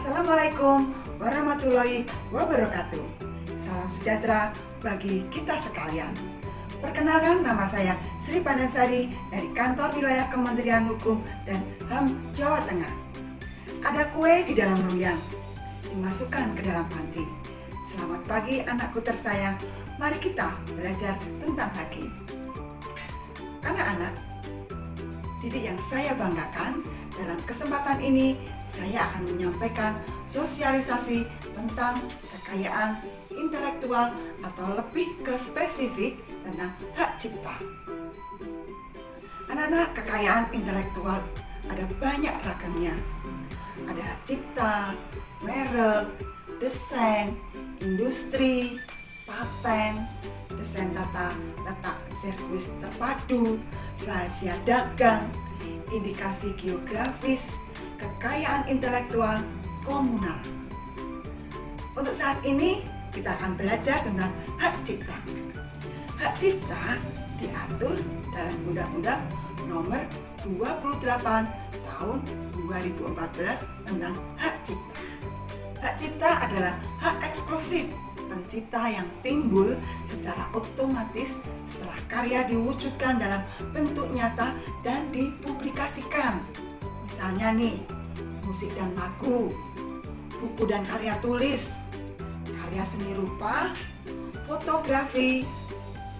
Assalamualaikum warahmatullahi wabarakatuh. Salam sejahtera bagi kita sekalian. Perkenalkan, nama saya Sri Pandansari dari Kantor Wilayah Kementerian Hukum dan HAM Jawa Tengah. Ada kue di dalam loyang, dimasukkan ke dalam panci. Selamat pagi anakku tersayang, mari kita belajar tentang hakim. Anak-anak didik yang saya banggakan, dalam kesempatan ini saya akan menyampaikan sosialisasi tentang kekayaan intelektual atau lebih ke spesifik tentang hak cipta. Anak-anak, kekayaan intelektual ada banyak ragamnya. Ada hak cipta, merek, desain, industri, paten, desain tata letak sirkuit terpadu, rahasia dagang, indikasi geografis, kekayaan intelektual komunal. Untuk saat ini kita akan belajar tentang hak cipta. Hak cipta diatur dalam Undang-Undang Nomor 28 Tahun 2014 tentang hak cipta. Hak cipta adalah hak eksklusif pencipta yang timbul secara otomatis setelah karya diwujudkan dalam bentuk nyata dan dipublikasikan. Misalnya nih, musik dan lagu, buku dan karya tulis, karya seni rupa, fotografi,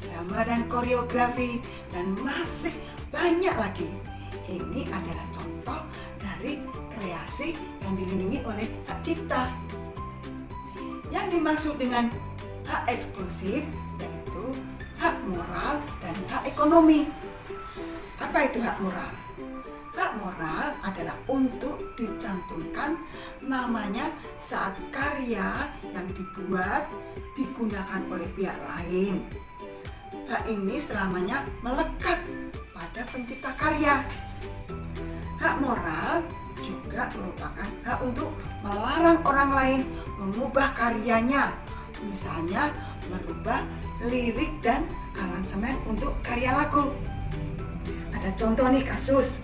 drama dan koreografi, dan masih banyak lagi. Ini adalah contoh dari kreasi yang dilindungi oleh hak cipta. Yang dimaksud dengan hak eksklusif yaitu hak moral dan hak ekonomi. Apa itu hak moral? Hak moral adalah untuk dicantumkan namanya saat karya yang dibuat digunakan oleh pihak lain. Hak ini selamanya melekat pada pencipta karya. Hak moral juga merupakan hak untuk melarang orang lain mengubah karyanya, misalnya merubah lirik dan aransemen untuk karya lagu. Ada contoh nih kasus,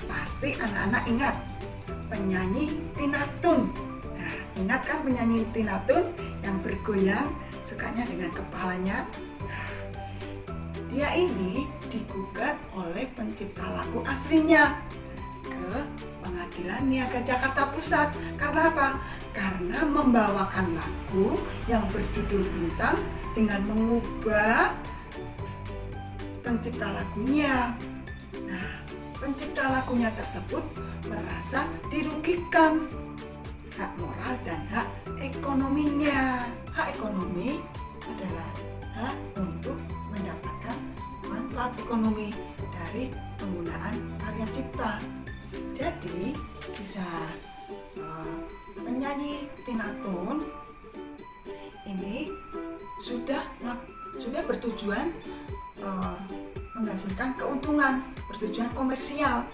pasti anak-anak ingat penyanyi Tina Tun. Nah, ingat kan penyanyi Tina Tun yang bergoyang sukanya dengan kepalanya? Dia ini digugat oleh pencipta lagu aslinya ke Pengadilan Niaga Jakarta Pusat. Karena apa? Karena membawakan lagu yang berjudul Bintang dengan mengubah pencipta lagunya. Nah, pencipta lagunya tersebut merasa dirugikan hak moral dan hak ekonominya. Hak ekonomi adalah hak untuk mendapatkan manfaat ekonomi dari penggunaan karya cipta. Jadi bisa penyanyi Tina Tun ini sudah bertujuan menghasilkan keuntungan, bertujuan komersial,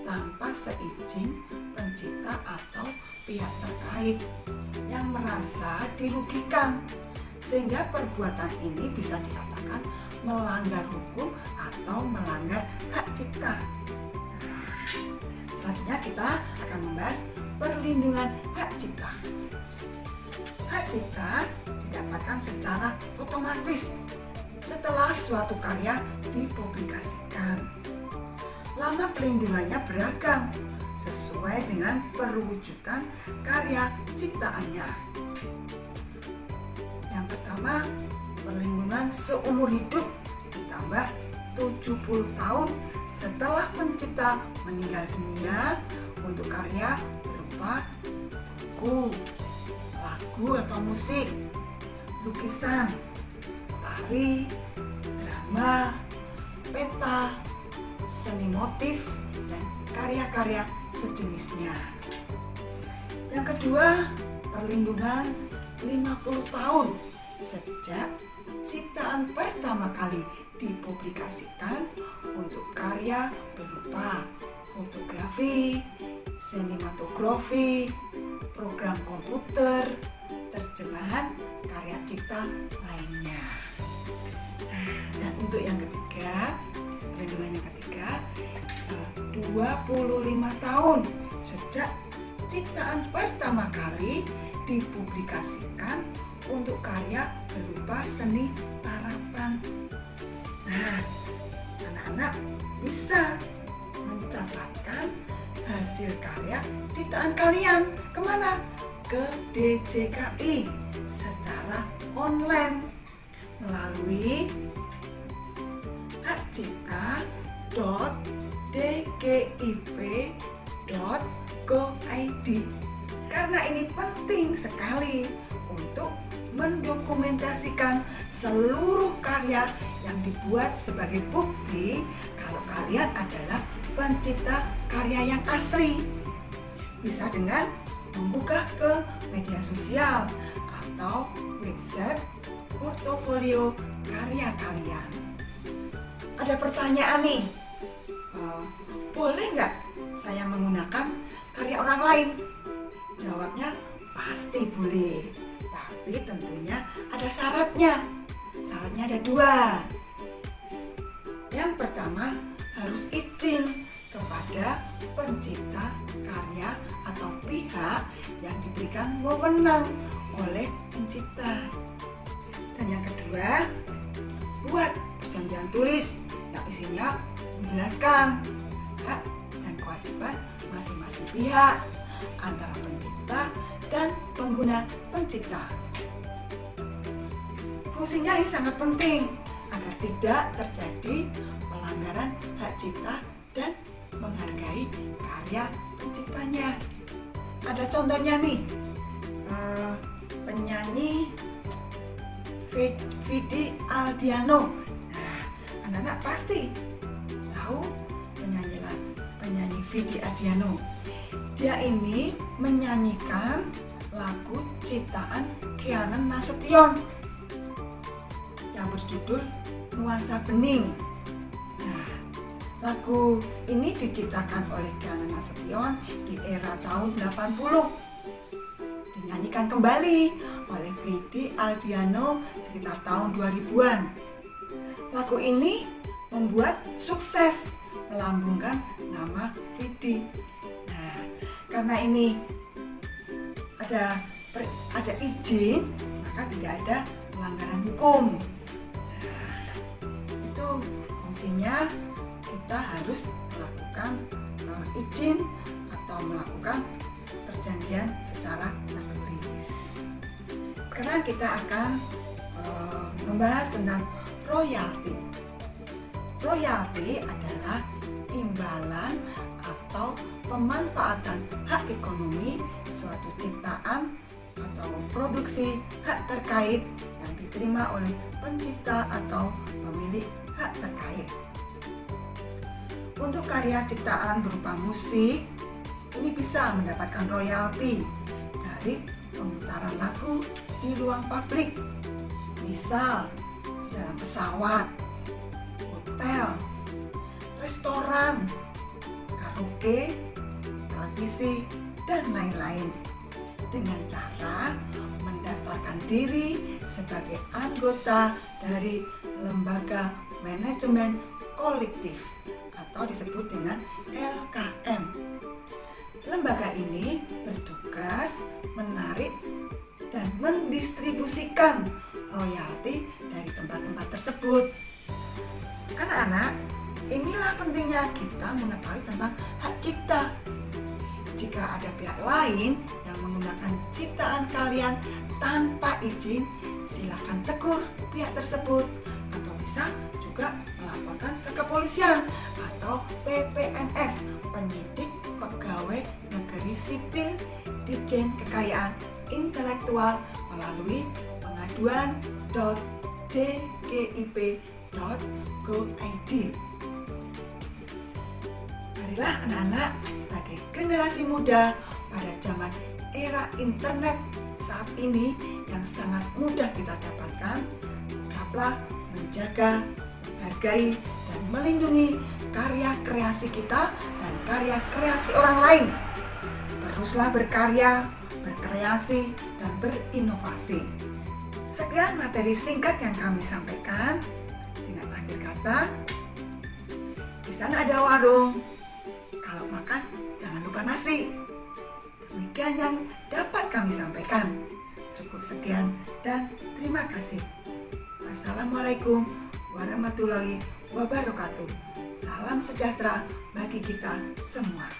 tanpa seizin pencipta atau pihak terkait yang merasa dirugikan, sehingga perbuatan ini bisa dikatakan melanggar hukum atau melanggar hak cipta. Selanjutnya kita akan membahas perlindungan hak cipta. Hak cipta didapatkan secara otomatis setelah suatu karya dipublikasikan. Lama pelindungannya beragam sesuai dengan perwujudan karya ciptaannya. Yang pertama, perlindungan seumur hidup ditambah 70 tahun setelah pencipta meninggal dunia untuk karya berupa buku, lagu atau musik, lukisan, tari, drama, peta, seni motif, dan karya-karya sejenisnya. Yang kedua, perlindungan 50 tahun sejak ciptaan pertama kali dipublikasikan untuk karya berupa fotografi, sinematografi, program komputer, terjemahan karya cipta lainnya. Dan untuk yang ketiga, perlindungan yang ketiga, 25 tahun sejak ciptaan dipublikasikan untuk karya berupa seni tarapan. Nah, anak-anak bisa mencatatkan hasil karya ciptaan kalian kemana? Ke DJKI secara online melalui hakcipta.dkip.go.id. Karena ini penting sekali untuk mendokumentasikan seluruh karya yang dibuat sebagai bukti kalau kalian adalah pencipta karya yang asli. Bisa dengan membuka ke media sosial atau website portofolio karya kalian. Ada pertanyaan nih, boleh nggak saya menggunakan karya orang lain? Jawabnya pasti boleh, tapi tentunya ada syaratnya. Syaratnya ada 2. Yang pertama, harus izin kepada pencipta karya atau pihak yang diberikan wewenang oleh pencipta. Dan yang kedua, buat perjanjian tulis yang isinya menjelaskan hak dan kewajiban masing-masing pihak antara pencipta dan pengguna pencipta. Fungsinya ini sangat penting agar tidak terjadi pelanggaran hak cipta dan menghargai karya penciptanya. Ada contohnya nih, penyanyi Vidi Aldiano. Nah, anak-anak pasti tahu penyanyi Vidi Aldiano. Dia ini menyanyikan lagu ciptaan Kianan Nasution yang berjudul Nuansa Bening. Nah, lagu ini diciptakan oleh Kianan Nasution di era tahun 80. Dinyanyikan kembali oleh Vidi Aldiano sekitar tahun 2000-an. Lagu ini membuat sukses, melambungkan nama Vidi. Nah, karena ini ada izin, maka tidak ada pelanggaran hukum. Nah, itu fungsinya kita harus melakukan izin atau melakukan perjanjian secara tertulis. Sekarang kita akan membahas tentang royalti. Royalti adalah imbalan atau pemanfaatan hak ekonomi suatu ciptaan atau produksi hak terkait yang diterima oleh pencipta atau pemilik hak terkait. Untuk karya ciptaan berupa musik, ini bisa mendapatkan royalti dari pemutaran lagu di ruang publik, misal dalam pesawat, hotel, restoran, karaoke, televisi, dan lain-lain, dengan cara mendaftarkan diri sebagai anggota dari lembaga manajemen kolektif atau disebut dengan LKM. Lembaga ini bertugas menarik dan mendistribusikan royalti dari tempat-tempat tersebut. Anak-anak, inilah pentingnya kita mengetahui tentang hak cipta. Jika ada pihak lain yang menggunakan ciptaan kalian tanpa izin, silakan tegur pihak tersebut atau bisa juga melaporkan ke kepolisian atau PPNS, penyidik pegawai negeri sipil Ditjen Kekayaan Intelektual, melalui pengaduan.dkip.go.id. Marilah anak-anak, sebagai generasi muda pada zaman era internet saat ini yang sangat mudah kita dapatkan, tetaplah menjaga, menghargai, dan melindungi karya kreasi kita dan karya kreasi orang lain. Teruslah berkarya, berkreasi, dan berinovasi. Sekian materi singkat yang kami sampaikan. Dengan akhir kata, di sana ada warung. Kalau makan, jangan lupa nasi. Demikian yang dapat kami sampaikan. Cukup sekian dan terima kasih. Wassalamualaikum warahmatullahi wabarakatuh. Salam sejahtera bagi kita semua.